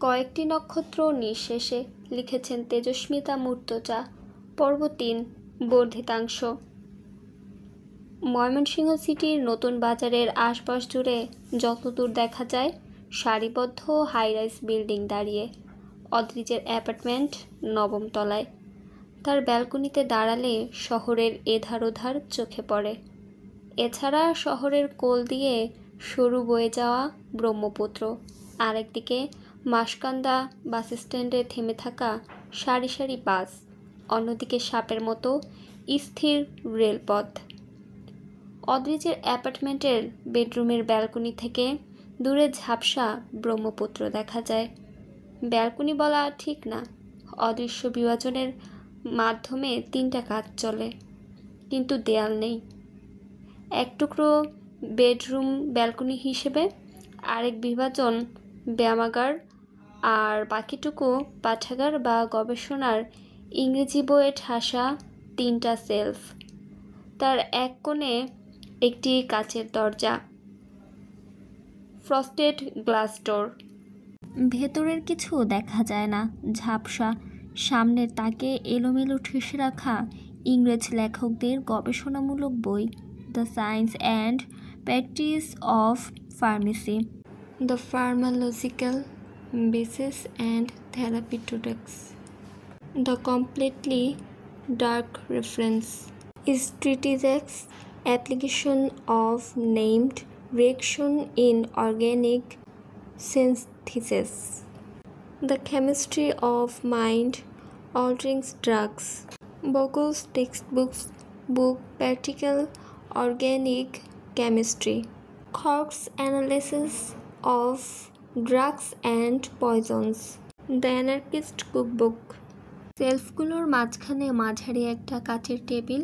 কয়েকটি নক্ষত্র নিঃশেষে লিখেছেন তেজস্মিতা মুর্তজা। পর্ব ৩, বর্ধিতাংশ। ময়মনসিংহ সিটির নতুন বাজারের আশপাশ জুড়ে যতদূর দেখা যায় সারিবদ্ধ হাইরাইজ বিল্ডিং দাঁড়িয়ে। অদ্রিজের অ্যাপার্টমেন্ট ৯ম তলায়। তার ব্যালকনিতে দাঁড়ালে শহরের এধার ওধার চোখে পড়ে। এছাড়া শহরের কোল দিয়ে সরু বয়ে যাওয়া ব্রহ্মপুত্র, আরেকদিকে মাসকান্দা বাস স্ট্যান্ডে থেমে থাকা সারি সারি বাস, অন্যদিকে সাপের মতো স্থির রেলপথ। অদ্রিজের অ্যাপার্টমেন্টের বেডরুমের ব্যালকনি থেকে দূরে ঝাপসা ব্রহ্মপুত্র দেখা যায়। ব্যালকনি বলা ঠিক না, অদৃশ্য বিভাজনের মাধ্যমে 3টা কাজ চলে, কিন্তু দেয়াল নেই। এক টুকরো বেডরুম ব্যালকনি হিসেবে, আরেক বিভাজন ব্যায়ামাগার, আর বাকিটুকু পাঠাগার বা গবেষণার ইংরেজি বইয়ে ঠাসা 3টা সেলফ। তার এক কোণে একটি কাচের দরজা, ফ্রস্টেড গ্লাস ডোর। ভেতরের কিছু দেখা যায় না, ঝাপসা। সামনের তাকে এলোমেলো ঠেসে রাখা ইংরেজ লেখকদের গবেষণামূলক বই, the science and practice of pharmacy, the pharmacological basis and therapeutics, the completely dark reference, strategics application of named reaction in organic synthesis, the chemistry of mind-altering drugs, Bogle's textbooks book Practical Organic Chemistry, Koch's analysis of drugs and poisons, The Anarchist Cookbook। সেলফগুলোর মাঝখানে মাঝারি একটা কাচের table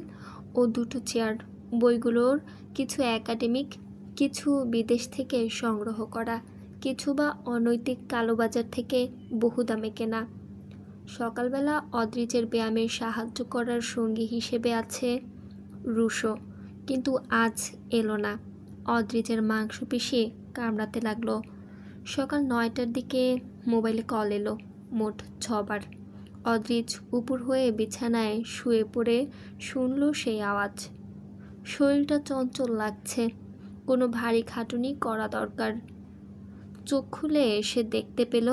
ও 2টো chair. বইগুলোর কিছু academic, কিছু বিদেশ থেকে সংগ্রহ করা, কিছু বা অনৈতিক কালোবাজার থেকে বহু দামে কেনা। সকালবেলা অদ্রিজের ব্যায়ামের সাহায্য করার সঙ্গী হিসেবে আছে রুশো, কিন্তু আজ এলো না। অদ্রিজের মাংসপেশি কামড়াতে লাগলো। সকাল 9টার দিকে মোবাইলে কল এলো, মোট 6বার। অদ্রিজ উপর হয়ে বিছানায় শুয়ে পড়ে শুনল সেই আওয়াজ। শরীরটা চঞ্চল লাগছে, কোনো ভারী খাটুনি করা দরকার। চোখ খুলে সে দেখতে পেল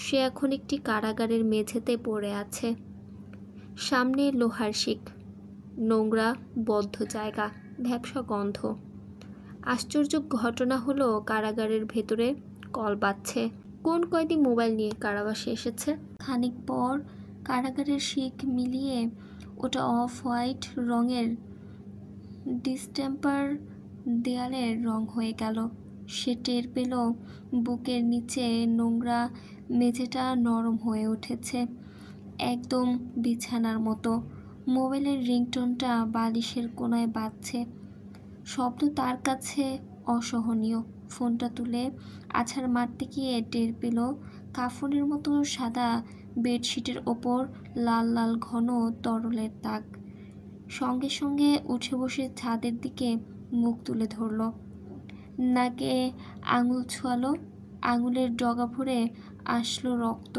সে এখন একটি কারাগারের মেঝেতে পড়ে আছে। সামনে লোহার শিক, নোংরা বদ্ধ জায়গা, ভ্যাপসা গন্ধ। আশ্চর্য ঘটনা হলো কারাগারের ভেতরে কল বাজছে। কোন কয়েদি মোবাইল নিয়ে কারাবাসে এসেছে। খানিক পর কারাগারের শিক মিলিয়ে ওটা অফ হোয়াইট রঙের ডিস্টেম্পার দেয়ালের রং হয়ে গেল। সে টের পেল বুকের নিচে নোংরা মেঝেটা নরম হয়ে উঠেছে, একদম বিছানার মতো। মোবাইলের রিংটোনটা বালিশের কোনায় বাজছে। শব্দ তার কাছে অসহনীয়। ফোনটা তুলে আছাড় মারতে গিয়ে টের পেল কাফনের মতো সাদা বেডশিটের ওপর লাল লাল ঘন তরলের দাগ। সঙ্গে সঙ্গে উঠে বসে ছাদের দিকে মুখ তুলে ধরল। নাকে আঙুল ছোয়ালো, আঙুলের ডগা ভরে আসলো রক্ত।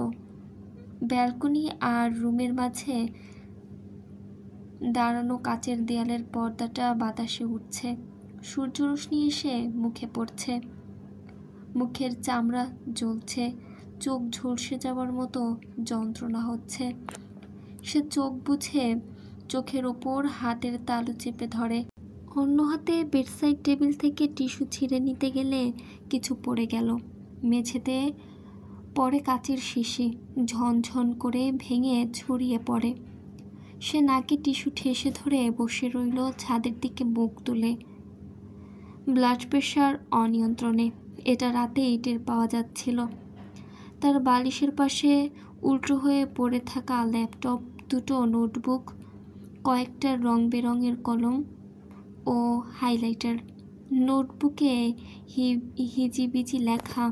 ব্যালকনি আর রুমের মাঝে দাঁড়ানো কাচের দেয়ালের পর্দাটা বাতাসে উঠছে। সূর্যরশ্মি এসে মুখে পড়ছে। মুখের চামড়া জ্বলছে, চোখ ঝলসে যাওয়ার মতো যন্ত্রণা হচ্ছে। সে চোখ বুঝে চোখের ওপর হাতের তালু চেপে ধরে। অন্য হাতে বেডসাইড টেবিল থেকে টিস্যু ছিঁড়ে নিতে গেলে কিছু পড়ে গেল। মেঝেতে পড়ে কাচের শিশি, ঝনঝন করে ভেঙে ছড়িয়ে পড়ে। সে নাকে টিস্যু ঠেসে ধরে বসে রইল ছাদের দিকে মুখ তুলে। ব্লাড প্রেশার অনিয়ন্ত্রণে, এটা রাতেই টের পাওয়া যাচ্ছিল। তার বালিশের পাশে উল্টো হয়ে পড়ে থাকা ল্যাপটপ, 2টো নোটবুক, কয়েকটা রং বেরঙের কলম ও হাইলাইটার। নোটবুকে হিজিবিজি লেখা,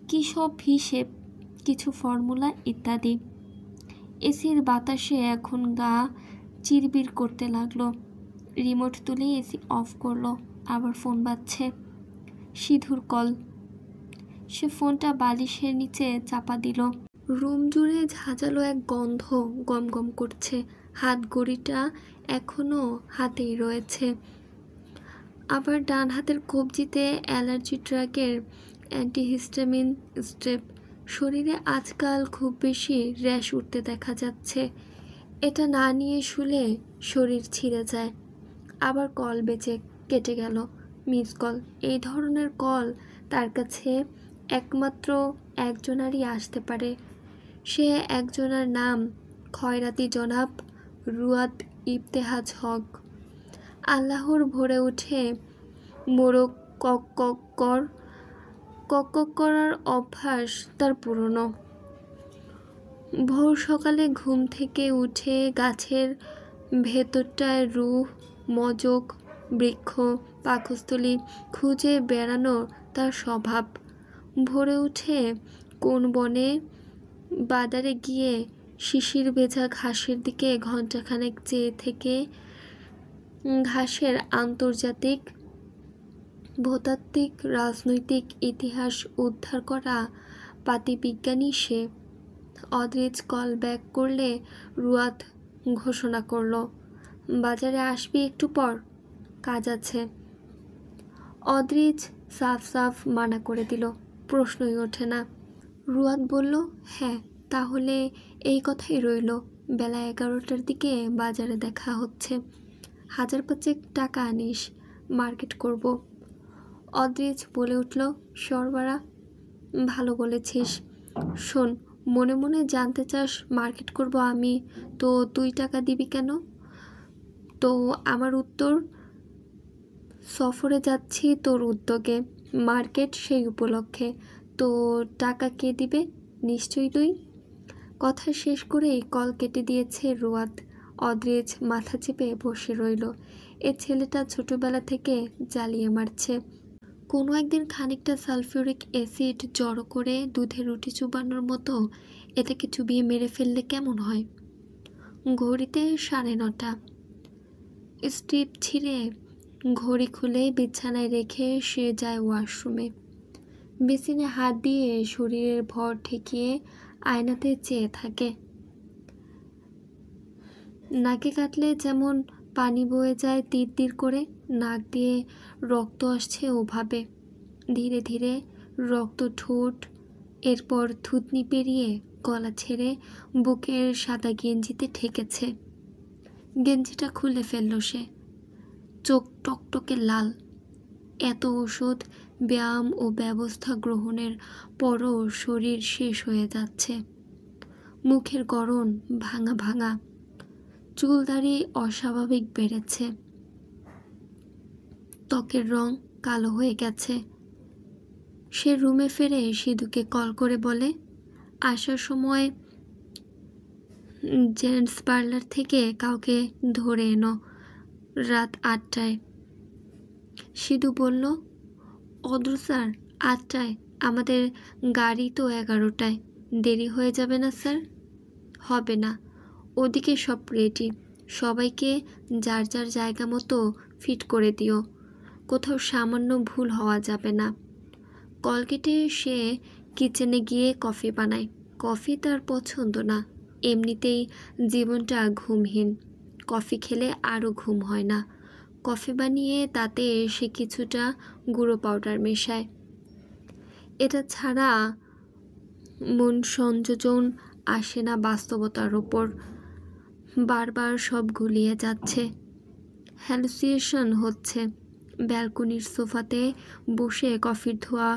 কী সব হিসেব, কিছু ফর্মুলা ইত্যাদি। এসির বাতাসে এখন গা চিরবির করতে লাগলো। রিমোট তুলে এসি অফ করলো। আবার ফোন বাজছে, সিধুর কল। সে ফোনটা বালিশের নিচে চাপা দিল। রুম জুড়ে ঝাঁঝালো এক গন্ধ গম গম করছে। হাত ঘড়িটা এখনো হাতেই রয়েছে। আবার ডান হাতের কবজিতে অ্যালার্জি ড্রাগের অ্যান্টিহিস্টামিন স্ট্রেপ। শরীরে আজকাল খুব বেশি র্যাশ উঠতে দেখা যাচ্ছে। এটা না নিয়ে শুলে শরীর ছিঁড়ে যায়। আবার কল বেজে কেটে গেল। Miss call. এই ধরনের কল তার কাছে একমাত্র একজনারই আসতে পারে। সে একজনার নাম খয়রাতি জনাব রুয়াদ ইবতেহাজ হক। আল্লাহর ভোরে উঠে মোরগ কক কক কর কক কক করার অভ্যাস তার পুরনো। ভোর সকালে ঘুম থেকে উঠে গাছের ভেতরটায় রুহ, মজক, বৃক্ষ, পাকস্থলী খুঁজে বেড়ানো তার স্বভাব। ভোরে উঠে কোন বনে বাদারে গিয়ে শিশির ভেজা ঘাসের দিকে ঘণ্টাখানেক চেয়ে থেকে ঘাসের আন্তর্জাতিক, ভূতাত্ত্বিক, রাজনৈতিক ইতিহাস উদ্ধার করা পাতিবিজ্ঞানী সে। অদ্রিজ কল ব্যাক করলে রুয়াদ ঘোষণা করল, বাজারে আসবি একটু পর, কাজ আছে। অদ্রিজ সাফ সাফ মানা করে দিল, প্রশ্নই ওঠে না। রুয়াদ বলল, হ্যাঁ তাহলে এই কথাই রইল। বেলা 11টার দিকে বাজারে দেখা হচ্ছে। 1000-5 টাকা আনিস, মার্কেট করব। অদ্রিজ বলে উঠল, সরবারা, ভালো বলেছিস। শোন, মনে মনে জানতে চাস মার্কেট করব আমি, তো 2 টাকা দিবি কেন? তো আমার উত্তর, সফরে যাচ্ছি তোর উদ্যোগে, মার্কেট সেই উপলক্ষে। তো টাকা কে দিবে? নিশ্চয়ই তুই। কথা শেষ করেই কল কেটে দিয়েছে রুয়াদ। অদ্রিজ মাথা চেপে বসে রইল। এ ছেলেটা ছোটবেলা থেকে জ্বালিয়ে মারছে। কোনো একদিন খানিকটা সালফিউরিক অ্যাসিড জড়ো করে দুধে রুটি চুবানোর মতো এটাকে চুবিয়ে মেরে ফেললে কেমন হয়? ঘড়িতে 9:30। স্ট্রিপ ছিঁড়ে ঘড়ি খুলে বিছানায় রেখে সে যায় ওয়াশরুমে। বেসিনে হাত দিয়ে শরীরের ভর ঠেকিয়ে আয়নাতে চেয়ে থাকে। নাকে কাটলে যেমন পানি বয়ে যায় তীর তীর করে, নাক দিয়ে রক্ত আসছে ওভাবে। ধীরে ধীরে রক্ত ঠোঁট, এরপর থুতনি পেরিয়ে গলা ছেড়ে বুকের সাদা গেঞ্জিতে ঠেকেছে। গেঞ্জিটা খুলে ফেলল সে। চোখ টকটকে লাল। এত ওষুধ, ব্যায়াম ও ব্যবস্থা গ্রহণের পরও শরীর শেষ হয়ে যাচ্ছে। মুখের গড়ন ভাঙা ভাঙা, চুলদাড়ি অস্বাভাবিক বেড়েছে, ত্বকের রং কালো হয়ে গেছে। সে রুমে ফিরে সিধুকে কল করে বলে, আসার সময় জেন্টস পার্লার থেকে কাউকে ধরে এনো, রাত 8টায়। সিধু বলল, অদ্রু স্যার, 8টায়? আমাদের গাড়ি তো 11টায়, দেরি হয়ে যাবে না স্যার? হবে না, ওদিকে সব রেডি। সবাইকে যার যার জায়গা মতো ফিট করে দিও, কোথাও সামান্য ভুল হওয়া যাবে না। কল কেটে সে কিচেনে গিয়ে কফি বানায়। কফি তার পছন্দ না, এমনিতেই জীবনটা ঘুমহীন। কফি খেলে আরও ঘুম হয় না। কফি বানিয়ে তাতে সে কিছুটা গুঁড়ো পাউডার মেশায়। এটা ছাড়া মন সংযোজন আসে না বাস্তবতার ওপর। বারবার সব গুলিয়ে যাচ্ছে, হ্যালুসিনেশন হচ্ছে। ব্যালকনির সোফাতে বসে কফির ধোঁয়া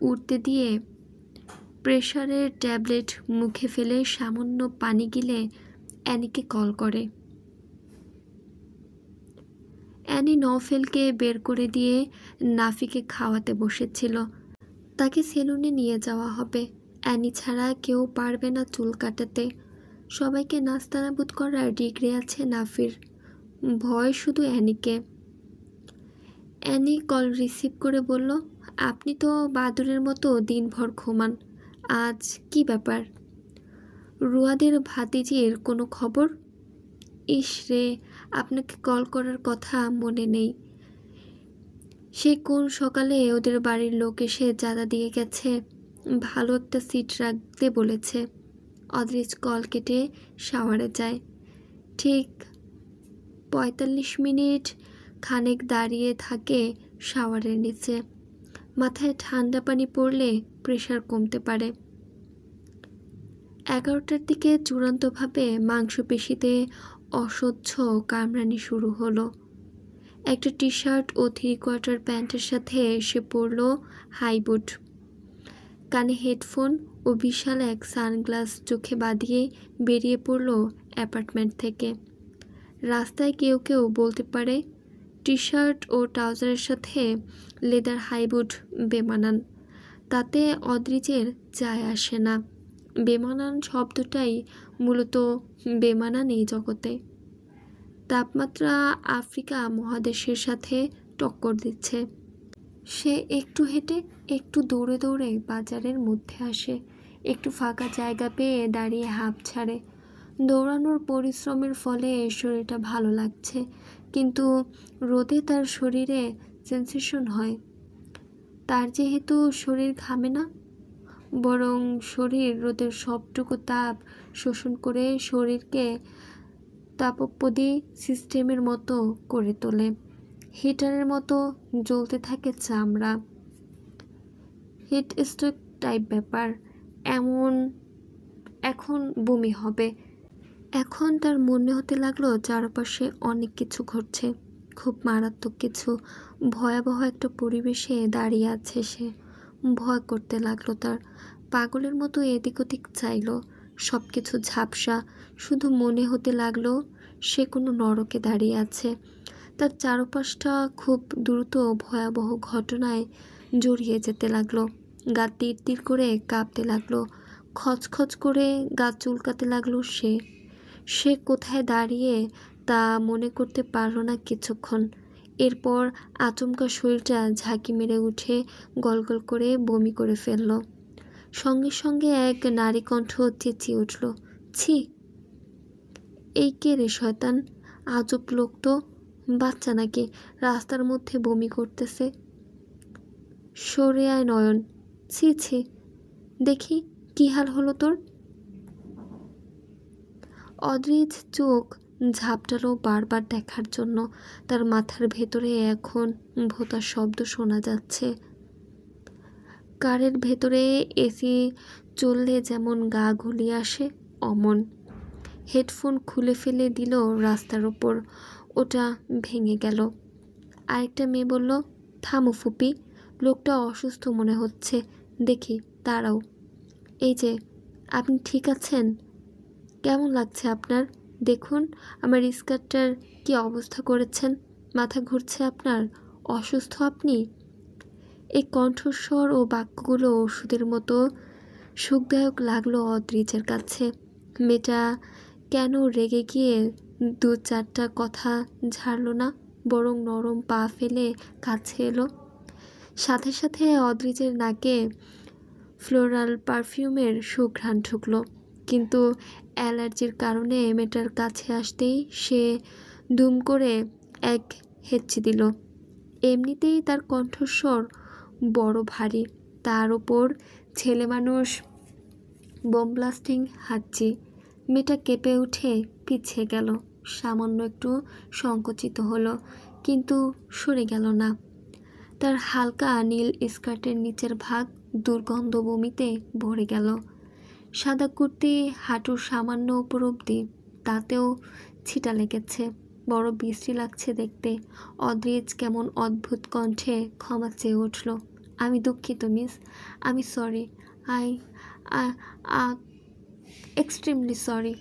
উঠতে দিয়ে প্রেশারের ট্যাবলেট মুখে ফেলে সামান্য পানি গিলে অ্যানিকে কল করে। অ্যানি নওফেলকে বের করে দিয়ে নাফিকে খাওয়াতে বসেছিল। তাকে সেলুনে নিয়ে যাওয়া হবে। অ্যানি ছাড়া কেউ পারবে না চুল কাটাতে। সবাইকে নাস্তানাবুদ করার ডিগ্রি আছে নাফির, ভয় শুধু অ্যানিকে। অ্যানি কল রিসিভ করে বলল, আপনি তো বাদুড়ের মতো দিনভর ঘুমান, আজ কি ব্যাপার? রুয়াদের ভাতিজির কোনো খবর? ইস রে, আপনাকে কল করার কথা মনে নেই। সে কোন সকালে ওদের বাড়ির লোক এসে চাঁদা দিয়ে গেছে। ভালো একটা সিট রাখতে বলেছে। অদ্রিজ কল কেটে শাওয়ারে যায়। ঠিক ৪৫ মিনিট খানেক দাঁড়িয়ে থাকে শাওয়ারের নিচে। মাথায় ঠান্ডা পানি পড়লে প্রেশার কমতে পারে। ১১টার দিকে চূড়ান্তভাবে মাংসপেশিতে অসহ্য কামড়ানি শুরু হলো। একটা টি শার্ট ও 3/4 প্যান্টের সাথে সে পরল হাই বুট। কানে হেডফোন ও বিশাল এক সানগ্লাস চোখে বাঁধিয়ে বেরিয়ে পড়ল অ্যাপার্টমেন্ট থেকে। রাস্তায় কেউ কেউ বলতে পারে টি শার্ট ও ট্রাউজারের সাথে লেদার হাই বুট বেমানান। তাতে অদ্রিজের যায় আসে না। বেমানান শব্দটাই মূলত বেমানান এই জগতে। তাপমাত্রা আফ্রিকা মহাদেশের সাথে টক্কর দিচ্ছে। সে একটু হেঁটে একটু দৌড়ে দৌড়ে বাজারের মধ্যে আসে। একটু ফাঁকা জায়গা পেয়ে দাঁড়িয়ে হাঁপ ছাড়ে। দৌড়ানোর পরিশ্রমের ফলে শরীরটা ভালো লাগছে, কিন্তু রোদে তার শরীরে সেন্সেশন হয়। তার যেহেতু শরীর ঘামে না, বরং শরীর রোদের সবটুকু তাপ শোষণ করে শরীরকে তাপপ্রদি সিস্টেমের মতো করে তোলে। হিটারের মতো জ্বলতে থাকে চামড়া। হিট স্ট্রোক টাইপ ব্যাপার। এখন বমি হবে। এখন তার মনে হতে লাগলো চারপাশে অনেক কিছু ঘটছে, খুব মারাত্মক কিছু। ভয়াবহ একটা পরিবেশে দাঁড়িয়ে আছে সে। ভয় করতে লাগলো তার। পাগলের মতো এদিক ওদিক চাইল। সব কিছু ঝাপসা। শুধু মনে হতে লাগলো সে কোনো নরকে দাঁড়িয়ে আছে। তার চারপাশটা খুব দ্রুত ভয়াবহ ঘটনায় জড়িয়ে যেতে লাগলো। গা তীর তীর করে কাঁপতে লাগলো। খচখচ করে গা চুলকাতে লাগলো সে কোথায় দাঁড়িয়ে তা মনে করতে পারল না কিছুক্ষণ। এরপর আচমকা শরীরটা ঝাঁকি মেরে উঠে গলগল করে বমি করে ফেলল। সঙ্গে সঙ্গে এক নারী কণ্ঠ চেঁচিয়ে উঠল, ছি! এই কে রে শয়তান? আজব লোক তো। বাচ্চা নাকি, রাস্তার মধ্যে বমি করতেছে। সরে আয় নয়ন। ছি ছি, দেখি কি হাল হলো তোর। অদ্রিজ চোখ ঝাপটালো বারবার দেখার জন্য। তার মাথার ভেতরে এখন ভোঁতার শব্দ শোনা যাচ্ছে। কারের ভেতরে এসি চললে যেমন গা গুলিয়ে আসে, অমন। হেডফোন খুলে ফেলে দিল রাস্তার ওপর। ওটা ভেঙে গেল। আরেকটা মেয়ে বলল, থামো ফুপি, লোকটা অসুস্থ মনে হচ্ছে, দেখি দাঁড়াও। এই যে, আপনি ঠিক আছেন? কেমন লাগছে আপনার? দেখুন আমার স্কার্টটার কি অবস্থা করেছেন। মাথা ঘুরছে আপনার? অসুস্থ আপনি? এই কণ্ঠস্বর ও বাক্যগুলো ওষুধের মতো সুখদায়ক লাগলো অদ্রিজের কাছে। মেয়েটা কেন রেগে গিয়ে 2-4টা কথা ঝাড়ল না, বরং নরম পা ফেলে কাছে এলো। সাথে সাথে অদ্রিজের নাকে ফ্লোরাল পারফিউমের সুঘ্রাণ ঢুকলো। কিন্তু অ্যালার্জির কারণে মেয়েটার কাছে আসতেই সে দুম করে এক হেঁচি দিল। এমনিতেই তার কণ্ঠস্বর বড় ভারী, তার ওপর ছেলে মানুষ বোম ব্লাস্টিং হাঁচি। মেয়েটা কেঁপে উঠে পিছিয়ে গেল। সামান্য একটু সংকুচিত হলো, কিন্তু সরে গেল না। তার হালকা নীল স্কার্টের নিচের ভাগ দুর্গন্ধ বমিতে ভরে গেল। সাদা কুর্তি হাঁটুর সামান্য উপর অবধি, তাতেও ছিটা লেগেছে। বড় বিশ্রী লাগছে দেখতে। অদ্রিজ কেমন অদ্ভুত কণ্ঠে ক্ষমা চেয়ে উঠল, আমি দুঃখিত মিস, আমি সরি, আই এক্সট্রিমলি সরি,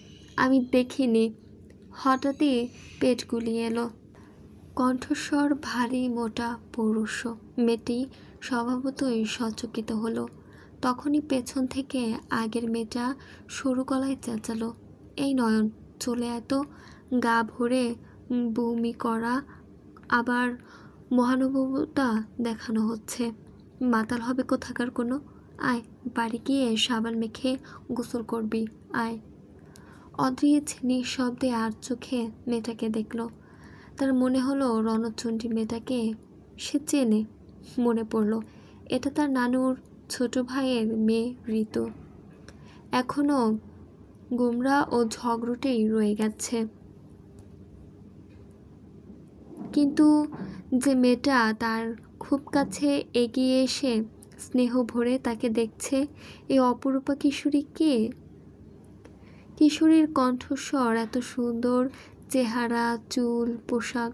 আমি দেখিনি, হঠাৎই পেট গুলিয়ে এলো। কণ্ঠস্বর ভারী মোটা পৌরুষ। মেয়েটি স্বভাবতই সচকিত হলো। তখনই পেছন থেকে আগের মেয়েটা সরু গলায় চেঁচালো, এই নয়ন, চলে এত গা ভরে বমি করা, আবার মহানুভবতা দেখানো হচ্ছে। মাতাল হবে কোথাকার কোনো। আয়, বাড়ি গিয়ে সাবান মেখে গোসল করবি, আয়। অদ্রিজ নিঃশব্দে আর চোখে মেয়েটাকে দেখল। তার মনে হলো রণচণ্ডী মেয়েটাকে সে চেনে। মনে পড়ল এটা তার নানুর ছোট ভাইয়ের মেয়ে ঋতু। এখনও গোমরা ও ঝগড়ুটেই রয়ে গেছে। কিন্তু যে মেয়েটা তার খুব কাছে এগিয়ে এসে স্নেহ ভরে তাকে দেখছে, এই অপরূপা কিশোরী কে? কিশোরীর কণ্ঠস্বর এত সুন্দর, চেহারা, চুল, পোশাক।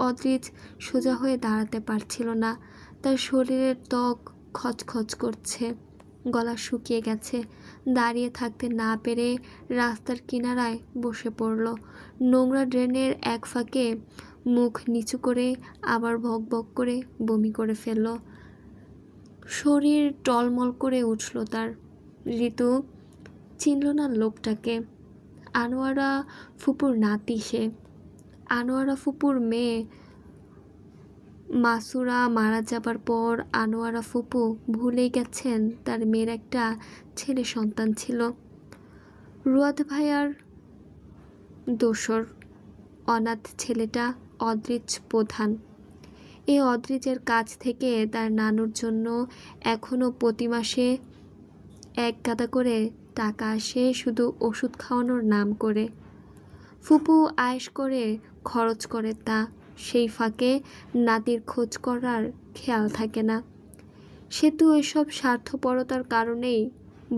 অদ্রিজ সোজা হয়ে দাঁড়াতে পারছিল না। তার শরীরের ত্বক খচখচ করছে, গলা শুকিয়ে গেছে। দাঁড়িয়ে থাকতে না পেরে রাস্তার কিনারায় বসে পড়ল। নোংরা ড্রেনের এক ফাঁকে মুখ নিচু করে আবার ভক ভক করে বমি করে ফেলল। শরীর টলমল করে উঠল তার। ঋতু চিনল না লোকটাকে। আনোয়ারা ফুপুর নাতি সে। আনোয়ারা ফুপুর মেয়ে। মাসুরা মারা যাবার পর আনোয়ারা ফুপু ভুলেই গেছেন তার মেয়ের একটা ছেলে সন্তান ছিল। রুয়াদ ভাইয়ার দোসর অনাথ ছেলেটা অদ্রিজ প্রধান। এই অদ্রিজের কাছ থেকে তার নানুর জন্য এখনও প্রতি মাসে 1 গাদা করে টাকা আসে, শুধু ওষুধ খাওয়ানোর নাম করে। ফুপু আয়েশ করে খরচ করে তা। সেই ফাঁকে নাতির খোঁজ করার খেয়াল থাকে না। সে তো এসব স্বার্থপরতার কারণেই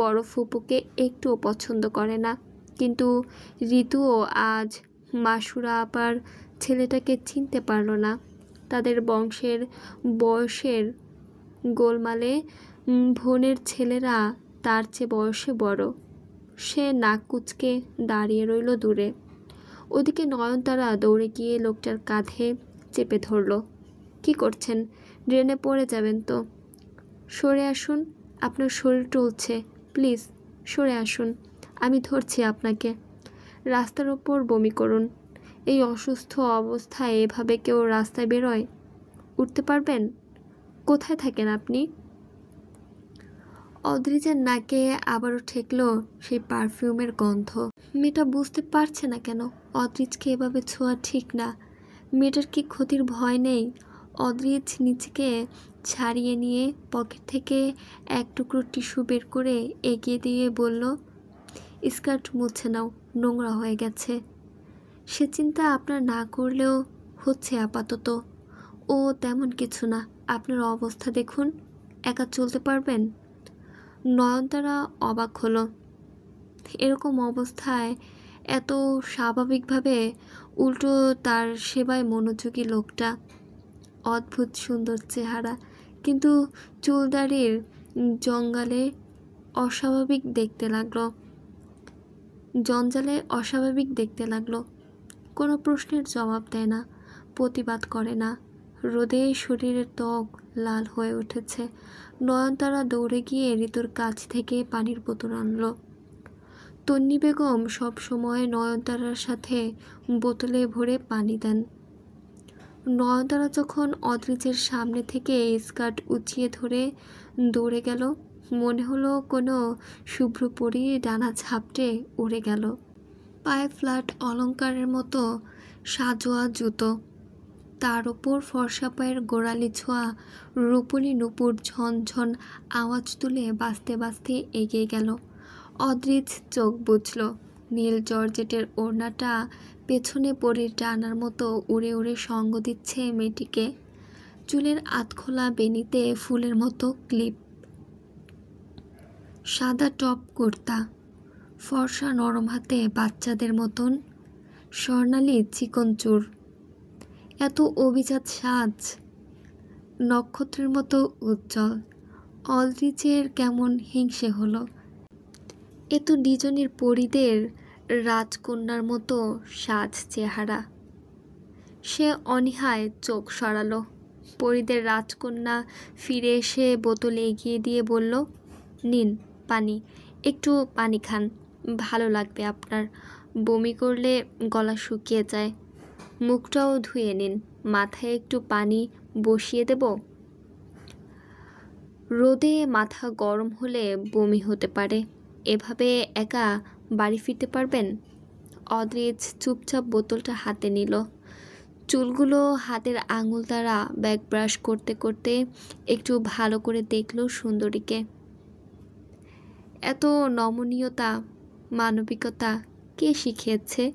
বড় ফুপুকে একটুও পছন্দ করে না। কিন্তু ঋতুও আজ মাসুরা আপার ছেলেটাকে চিনতে পারল না। তাদের বংশের বয়সের গোলমালে বোনের ছেলেরা তার চেয়ে বয়সে বড়। সে নাক কুঁচকে দাঁড়িয়ে রইল দূরে। ওদিকে নয়নতারা দৌড়ে গিয়ে লোকটার কাঁধে চেপে ধরল। কি করছেন? ড্রেনে পড়ে যাবেন তো। সরে আসুন, আপনার শরীর টলছে, প্লিজ সরে আসুন, আমি ধরছি আপনাকে। রাস্তার ওপর বমি করুন। এই অসুস্থ অবস্থায় এভাবে কেউ রাস্তায় বেরোয়? উঠতে পারবেন? কোথায় থাকেন আপনি? অদ্রিজের নাকে আবারও ঠেকল সেই পারফিউমের গন্ধ। মেয়েটা বুঝতে পারছে না কেন অদ্রিজকে এভাবে ছোঁয়া ঠিক না। মেয়েটার কি ক্ষতির ভয় নেই? অদ্রিজ নিজেকে ছাড়িয়ে নিয়ে পকেট থেকে এক টুকরো টিস্যু বের করে এগিয়ে দিয়ে বলল, স্কার্ট মুছে নাও, নোংরা হয়ে গেছে। সে চিন্তা আপনার না করলেও হচ্ছে আপাতত। ও তেমন কিছু না, আপনার অবস্থা দেখুন, একা চলতে পারবেন? নয়নতারা অবাক হলো। এরকম অবস্থায় এত স্বাভাবিকভাবে উল্টো তার সেবায় মনোযোগী লোকটা। অদ্ভুত সুন্দর চেহারা, কিন্তু চুলদাড়ির জঞ্জালে অস্বাভাবিক দেখতে লাগলো। কোনো প্রশ্নের জবাব দেয় না, প্রতিবাদ করে না। রোদে শরীরের ত্বক লাল হয়ে উঠেছে। নয়নতারা দৌড়ে গিয়ে ঋতুর কাছ থেকে পানির বোতল আনল। তন্নি বেগম সবসময় নয়নতারার সাথে বোতলে ভরে পানি দেন। নয়নতারা যখন অদ্রিজের সামনে থেকে স্কার্ট উঁচিয়ে ধরে দৌড়ে গেল, মনে হলো কোনো শুভ্র পরী ডানা ঝাপটে উড়ে গেল। পায়ে ফ্ল্যাট অলংকারের মতো সাজোয়া জুতো, তার ওপর ফর্সা পায়ের গোড়ালি ছোঁয়া রূপলি নুপুর ঝনঝন আওয়াজ তুলে বাজতে বাজতে এগিয়ে গেল। অদ্রিজ চোখ বুঝল। নীল জর্জেটের ওড়নাটা পেছনে পরীর ডানার মতো উড়ে উড়ে সঙ্গ দিচ্ছে মেয়েটিকে। চুলের আধখোলা বেনিতে ফুলের মতো ক্লিপ, সাদা টপ কুর্তা, ফর্সা নরম হাতে বাচ্চাদের মতন স্বর্ণালী চিকন চুর। এত অভিজাত সাজ, নক্ষত্রের মতো উজ্জ্বল। অদ্রিজের কেমন হিংসে হলো। এ তো ডিজনির পরীদের রাজকন্যার মতো সাজ চেহারা। সে অনীহায় চোখ সরালো। পরীদের রাজকন্যা ফিরে এসে বোতল এগিয়ে দিয়ে বলল, নিন পানি, একটু পানি খান, ভালো লাগবে আপনার। বমি করলে গলা শুকিয়ে যায়। মুখটাও ধুয়ে নিন, মাথায় একটু পানি বসিয়ে দেব? রোদে মাথা গরম হলে বমি হতে পারে, এভাবে একা বাড়ি ফিরতে পারবেন? অদ্রিজ চুপচাপ বোতলটা হাতে নিল। চুলগুলো হাতের আঙুল দ্বারা ব্যাক ব্রাশ করতে করতে একটু ভালো করে দেখল সুন্দরীকে। এত নমনীয়তা, মানবিকতা কে শিখিয়েছে?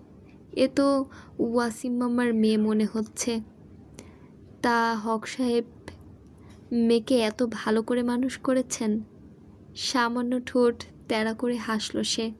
এ তো ওয়াসিম মামার মেয়ে মনে হচ্ছে। তা হক সাহেব মেয়েকে এত ভালো করে মানুষ করেছেন? সামান্য ঠোঁট তেড়া করে হাসল সে।